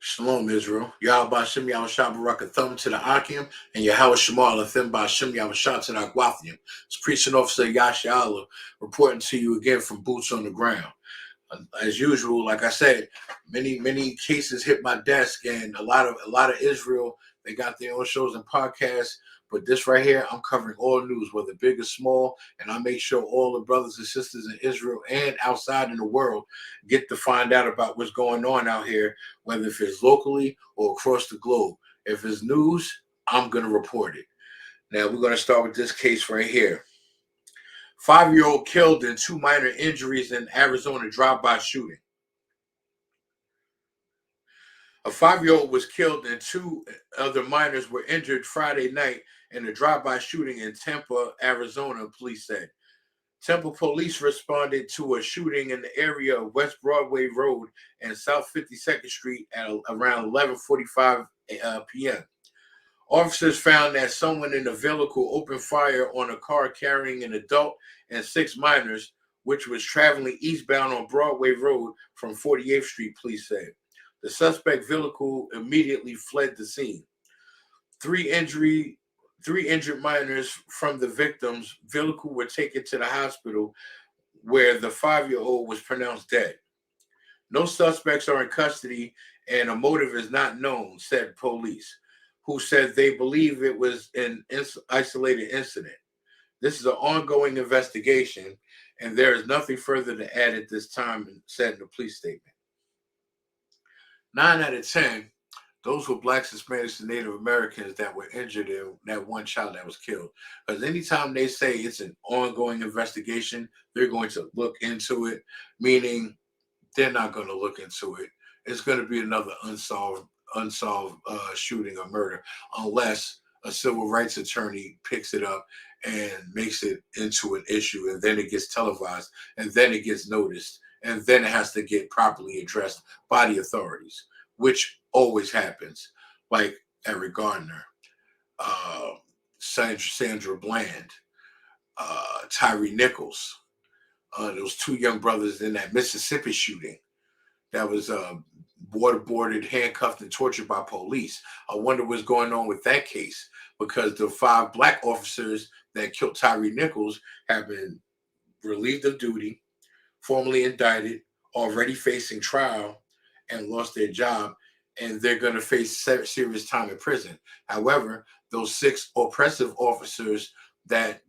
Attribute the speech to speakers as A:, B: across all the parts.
A: Shalom, Israel. Yahweh Shem Yahushua Barakathum to the Akim, and Yahweh Shemal Athim Ba Shem Yahushua to the Akwathim. It's preaching officer Yasha Allah reporting to you again from boots on the ground. As usual, like I said, many cases hit my desk, and a lot of Israel, they got their own shows and podcasts. But this right here, I'm covering all news, whether big or small, and I make sure all the brothers and sisters in Israel and outside in the world get to find out about what's going on out here, whether if it's locally or across the globe. If it's news, I'm gonna report it. Now we're gonna start with this case right here. 5-year-old killed and 2 minor injuries in Arizona drive-by shooting. A 5-year-old was killed and 2 other minors were injured Friday night in a drive-by shooting in Tempe, Arizona, police said. Temple police responded to a shooting in the area of West Broadway Road and South 52nd Street at around 11:45 p.m. Officers found that someone in the vehicle opened fire on a car carrying an adult and 6 minors, which was traveling eastbound on Broadway Road from 48th Street, police said. The suspect vehicle immediately fled the scene. Three injured minors from the victim's vehicle were taken to the hospital where the 5-year-old was pronounced dead. No suspects are in custody and a motive is not known, said police, who said they believe it was an isolated incident. This is an ongoing investigation, and there is nothing further to add at this time, said in the police statement. 9 out of 10, those were Blacks, Hispanics, and Native Americans that were injured in that one child that was killed. Because anytime they say it's an ongoing investigation, they're going to look into it, meaning they're not going to look into it. It's going to be another unsolved shooting or murder, unless a civil rights attorney picks it up and makes it into an issue, and then it gets televised, and then it gets noticed, and then it has to get properly addressed by the authorities, which always happens, like Eric Gardner, Sandra Bland, Tyree Nichols, those 2 young brothers in that Mississippi shooting that was waterboarded, handcuffed, and tortured by police. I wonder what's going on with that case, because the 5 Black officers that killed Tyree Nichols have been relieved of duty, formally indicted, already facing trial, and lost their job, and they're going to face serious time in prison. However, those 6 oppressive officers that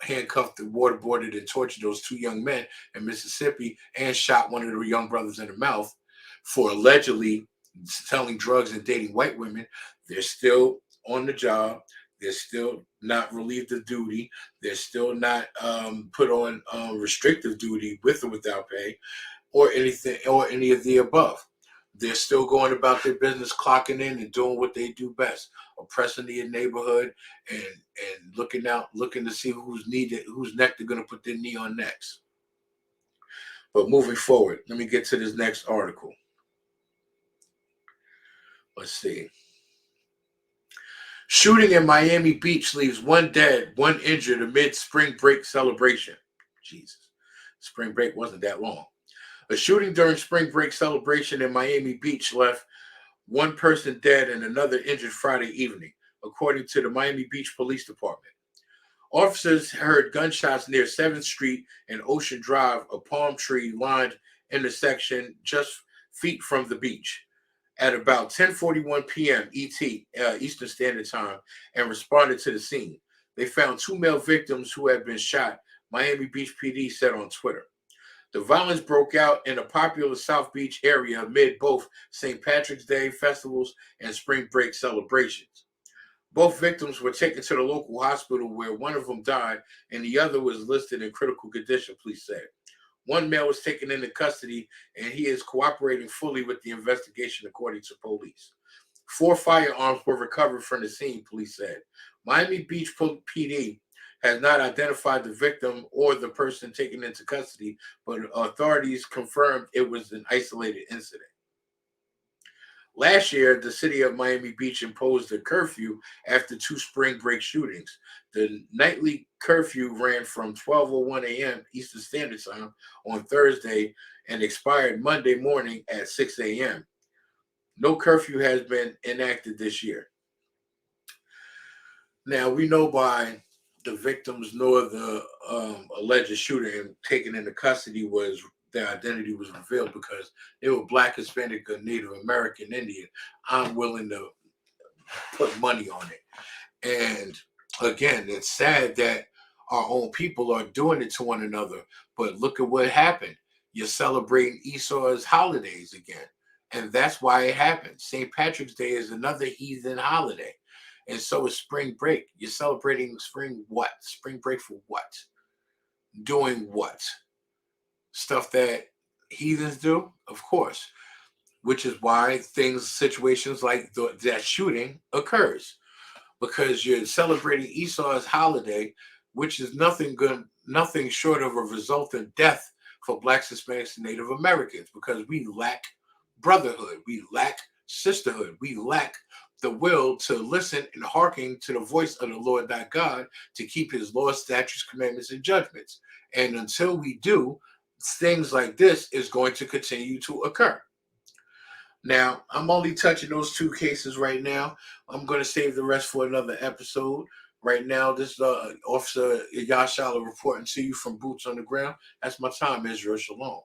A: handcuffed and waterboarded and tortured those 2 young men in Mississippi and shot one of the young brothers in the mouth for allegedly selling drugs and dating white women, they're still on the job. They're still not relieved of duty. They're still not put on restrictive duty with or without pay or anything or any of the above. They're still going about their business, clocking in and doing what they do best, oppressing the neighborhood and looking to see who's neck they're going to put their knee on next. But moving forward, let me get to this next article. Let's see. Shooting in Miami Beach leaves 1 dead, 1 injured amid spring break celebration. Jesus, spring break wasn't that long. A shooting during spring break celebration in Miami Beach left 1 person dead and another injured Friday evening, according to the Miami Beach Police Department. Officers heard gunshots near 7th Street and Ocean Drive, a palm tree-lined intersection just feet from the beach, at about 10:41 p.m. ET, Eastern Standard Time, and responded to the scene. They found 2 male victims who had been shot, Miami Beach PD said on Twitter. The violence broke out in a popular South Beach area amid both St. Patrick's Day festivals and spring break celebrations. Both victims were taken to the local hospital where one of them died and the other was listed in critical condition, police said. 1 male was taken into custody and he is cooperating fully with the investigation, according to police. 4 firearms were recovered from the scene, police said. Miami Beach PD has not identified the victim or the person taken into custody, but authorities confirmed it was an isolated incident. Last year, the city of Miami Beach imposed a curfew after 2 spring break shootings. The nightly curfew ran from 12:01 a.m. Eastern Standard Time on Thursday and expired Monday morning at 6 a.m. No curfew has been enacted this year. Now we know by the victims nor the alleged shooter and taken into custody was their identity was revealed because they were Black, Hispanic, or Native American, Indian. I'm willing to put money on it. And again, it's sad that our own people are doing it to one another. But look at what happened. You're celebrating Esau's holidays again. And that's why it happened. St. Patrick's Day is another heathen holiday. And so is spring break. You're celebrating spring what? Spring break for what? Doing what? Stuff that heathens do? Of course. Which is why situations like that shooting occurs because you're celebrating Esau's holiday, which is nothing good, nothing short of a resultant death for Blacks, Hispanics, and Native Americans because we lack brotherhood, we lack sisterhood, we lack the will to listen and hearken to the voice of the Lord thy God to keep his laws, statutes, commandments, and judgments. And until we do, things like this is going to continue to occur. Now, I'm only touching those two cases right now. I'm going to save the rest for another episode. Right now, this is Officer Yashala reporting to you from Boots on the Ground. That's my time, Israel. Shalom.